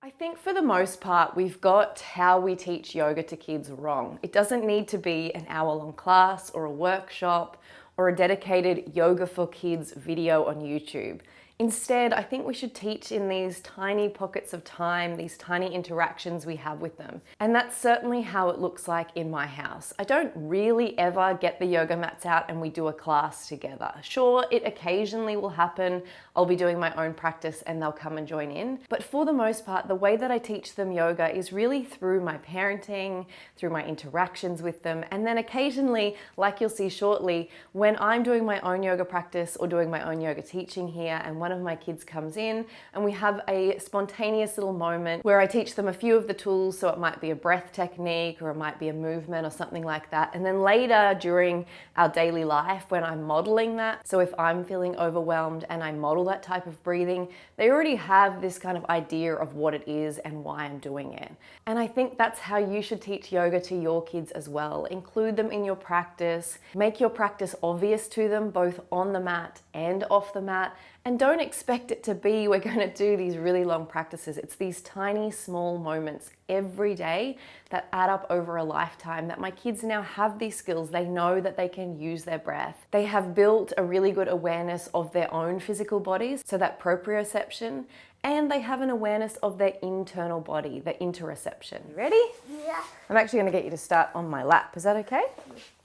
I think for the most part, we've got how we teach yoga to kids wrong. It doesn't need to be an hour-long class or a workshop or a dedicated Yoga for Kids video on YouTube. Instead, I think we should teach in these tiny pockets of time, these tiny interactions we have with them. And that's certainly how it looks like in my house. I don't really ever get the yoga mats out and we do a class together. Sure, it occasionally will happen. I'll be doing my own practice and they'll come and join in. But for the most part, the way that I teach them yoga is really through my parenting, through my interactions with them, and then occasionally, like you'll see shortly, when I'm doing my own yoga practice or doing my own yoga teaching here and one of my kids comes in and we have a spontaneous little moment where I teach them a few of the tools. So it might be a breath technique or it might be a movement or something like that. And then later during our daily life when I'm modeling that, so if I'm feeling overwhelmed and I model that type of breathing, they already have this kind of idea of what it is and why I'm doing it. And I think that's how you should teach yoga to your kids as well. Include them in your practice, make your practice obvious to them both on the mat and off the mat, and don't expect it to be, we're going to do these really long practices. It's these tiny, small moments every day that add up over a lifetime that my kids now have these skills. They know that they can use their breath. They have built a really good awareness of their own physical bodies, so that proprioception, and they have an awareness of their internal body, the interoception. You ready? Yeah. I'm actually going to get you to start on my lap. Is that okay?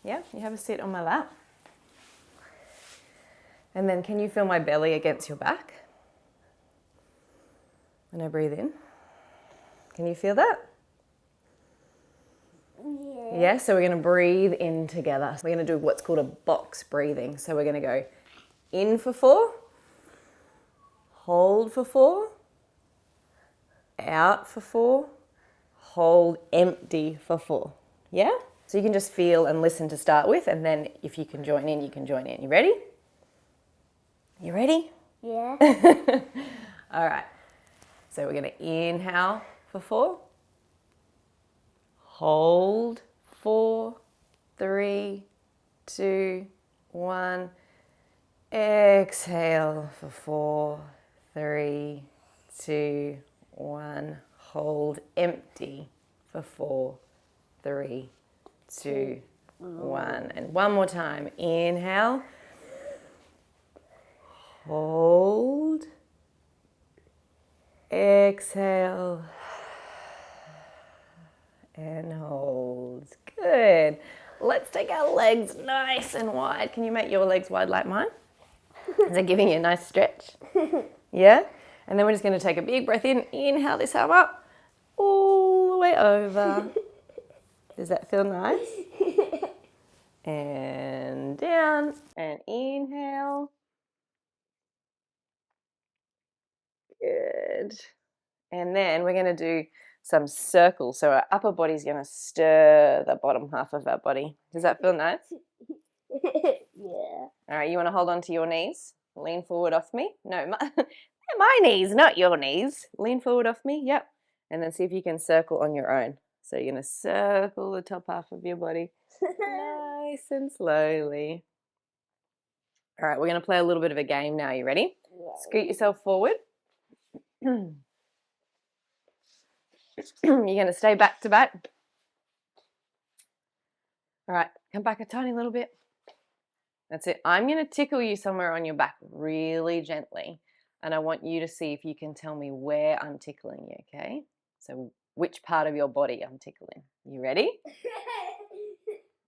Yeah? You have a seat on my lap. And then can you feel my belly against your back? When I breathe in. Can you feel that? Yeah. Yeah, so we're going to breathe in together. We're going to do what's called a box breathing. So we're going to go in for 4, hold for 4, out for 4, hold empty for 4. Yeah? So you can just feel and listen to start with, and then if you can join in, you can join in. You ready? You ready? Yeah. All right. So we're going to inhale for 4. Hold 4, 3, 2, 1. Exhale for 4, 3, 2, 1. Hold empty for 4, 3, 2, 1. And one more time. Inhale. Hold. Exhale. And hold. Good. Let's take our legs nice and wide. Can you make your legs wide like mine? Is that giving you a nice stretch? Yeah? And then we're just going to take a big breath in. Inhale this arm up. All the way over. Does that feel nice? And down. And inhale. Good. And then we're going to do some circles. So our upper body's going to stir the bottom half of our body. Does that feel nice? Yeah. All right, you want to hold on to your knees? Lean forward off me. No, my knees, not your knees. Lean forward off me. Yep. And then see if you can circle on your own. So you're going to circle the top half of your body nice and slowly. All right, we're going to play a little bit of a game now. You ready? Yeah. Scoot yourself forward. You're going to stay back to back. All right, come back a tiny little bit. That's it. I'm going to tickle you somewhere on your back really gently. And I want you to see if you can tell me where I'm tickling you, okay? So which part of your body I'm tickling. You ready?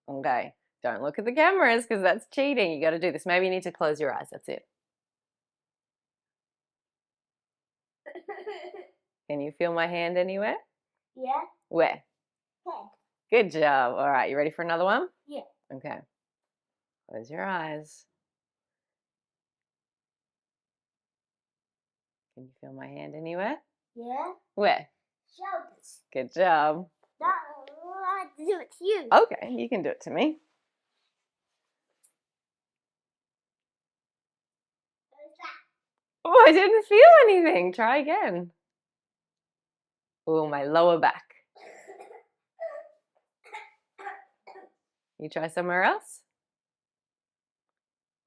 Okay. Don't look at the cameras because that's cheating. You got to do this. Maybe you need to close your eyes. That's it. Can you feel my hand anywhere? Yeah. Where? Head. Good job. All right. You ready for another one? Yeah. Okay. Close your eyes. Can you feel my hand anywhere? Yeah. Where? Shoulders. Good job. No, I have to do it to you. Okay, you can do it to me. Oh, I didn't feel anything. Try again. Oh, my lower back. You try somewhere else?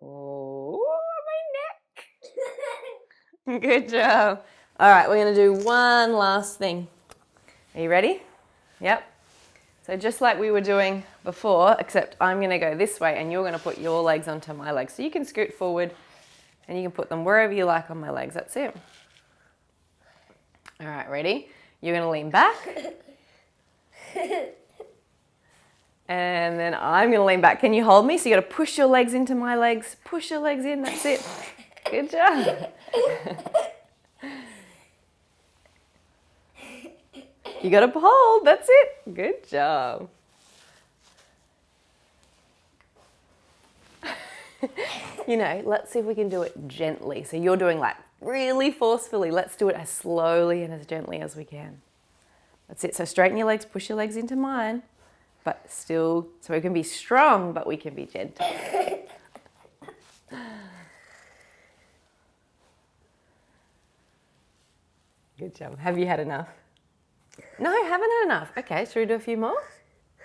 Oh, my neck. Good job. All right, we're gonna do one last thing. Are you ready? Yep. So just like we were doing before, except I'm gonna go this way and you're gonna put your legs onto my legs. So you can scoot forward and you can put them wherever you like on my legs. That's it. All right, ready? You're gonna lean back. And then I'm gonna lean back. Can you hold me? So you gotta push your legs into my legs. Push your legs in, that's it. Good job. You gotta hold, that's it. Good job. You know, let's see if we can do it gently. So you're doing like really forcefully. Let's do it as slowly and as gently as we can. That's it. So straighten your legs, push your legs into mine, but still, so we can be strong, but we can be gentle. Good job. Have you had enough? No, haven't had enough. Okay, should we do a few more?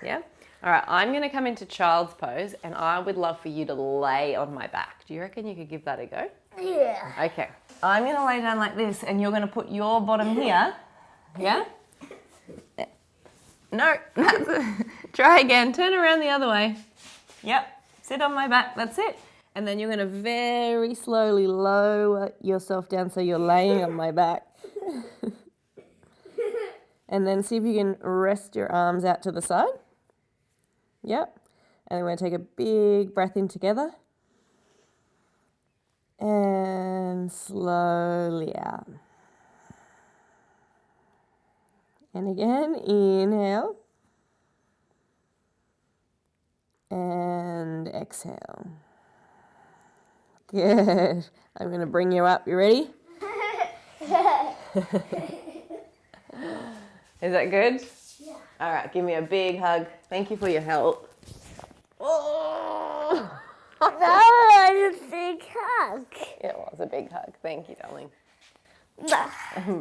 Yeah? All right, I'm gonna come into child's pose and I would love for you to lay on my back. Do you reckon you could give that a go? Yeah. Okay. I'm gonna lay down like this and you're gonna put your bottom here. Yeah? No, try again. Turn around the other way. Yep, sit on my back, that's it. And then you're gonna very slowly lower yourself down so you're laying on my back. And then see if you can rest your arms out to the side. Yep. And then we're going to take a big breath in together. And slowly out. And again, inhale. And exhale. Good. I'm going to bring you up. You ready? Is that good? Yeah. All right, give me a big hug. Thank you for your help. Oh. That was a big hug. It was a big hug. Thank you, darling. Bye.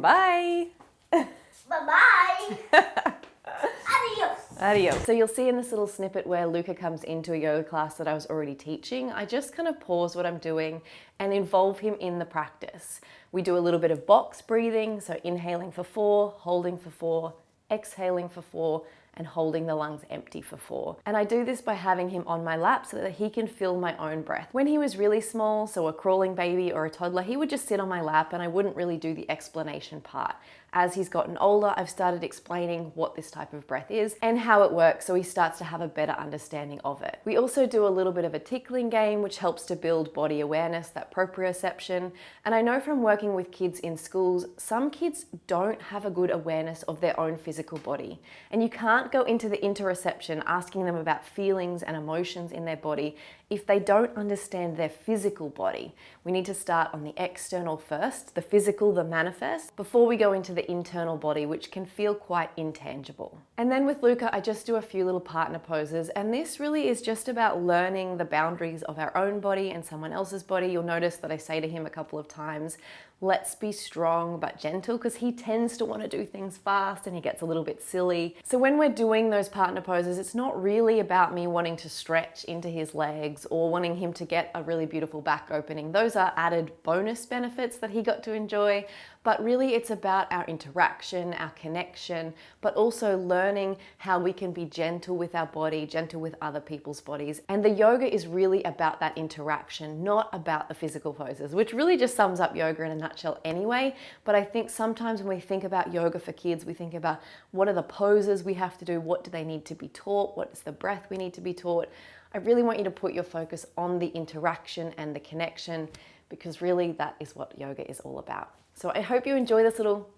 Bye. Bye-bye. Adios. Adios. So you'll see in this little snippet where Luca comes into a yoga class that I was already teaching, I just kind of pause what I'm doing and involve him in the practice. We do a little bit of box breathing, so inhaling for 4, holding for 4, exhaling for 4, and holding the lungs empty for 4. And I do this by having him on my lap so that he can feel my own breath. When he was really small, so a crawling baby or a toddler, he would just sit on my lap and I wouldn't really do the explanation part. As he's gotten older, I've started explaining what this type of breath is and how it works, so he starts to have a better understanding of it. We also do a little bit of a tickling game, which helps to build body awareness, that proprioception. And I know from working with kids in schools, some kids don't have a good awareness of their own physical body. And you can't go into the interoception asking them about feelings and emotions in their body if they don't understand their physical body. We need to start on the external first, the physical, the manifest, before we go into the internal body, which can feel quite intangible. And then with Luca, I just do a few little partner poses, and this really is just about learning the boundaries of our own body and someone else's body. You'll notice that I say to him a couple of times, let's be strong but gentle, because he tends to want to do things fast and he gets a little bit silly. So when we're doing those partner poses, it's not really about me wanting to stretch into his legs or wanting him to get a really beautiful back opening. Those are added bonus benefits that he got to enjoy. But really it's about our interaction, our connection, but also learning how we can be gentle with our body, gentle with other people's bodies. And the yoga is really about that interaction, not about the physical poses, which really just sums up yoga in a nutshell anyway. But I think sometimes when we think about yoga for kids, we think about what are the poses we have to do, what do they need to be taught, what is the breath we need to be taught. I really want you to put your focus on the interaction and the connection, because really that is what yoga is all about. So I hope you enjoy this little,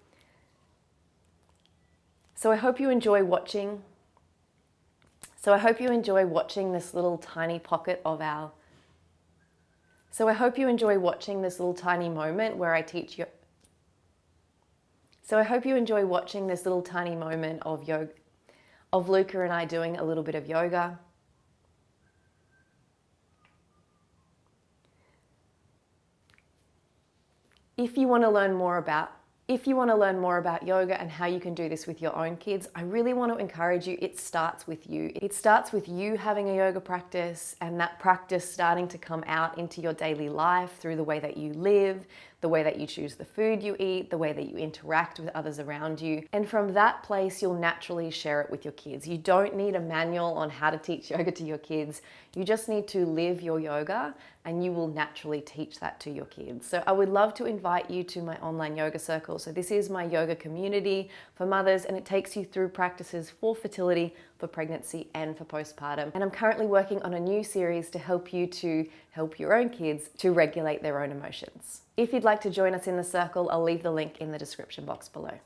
I hope you enjoy watching this little tiny pocket of our, I hope you enjoy watching this little tiny moment where I teach you, I hope you enjoy watching this little tiny moment of yoga, of Luca and I doing a little bit of yoga. If you want to learn more about yoga and how you can do this with your own kids, I really want to encourage you, it starts with you. It starts with you having a yoga practice and that practice starting to come out into your daily life through the way that you live, the the way that you choose the food you eat, the way that you interact with others around you. And from that place, you'll naturally share it with your kids. You don't need a manual on how to teach yoga to your kids. You just need to live your yoga and you will naturally teach that to your kids. So I would love to invite you to my online yoga circle. So this is my yoga community for mothers, and it takes you through practices for fertility, for pregnancy, and for postpartum. And I'm currently working on a new series to help you to help your own kids to regulate their own emotions. If you'd like to join us in the circle, I'll leave the link in the description box below.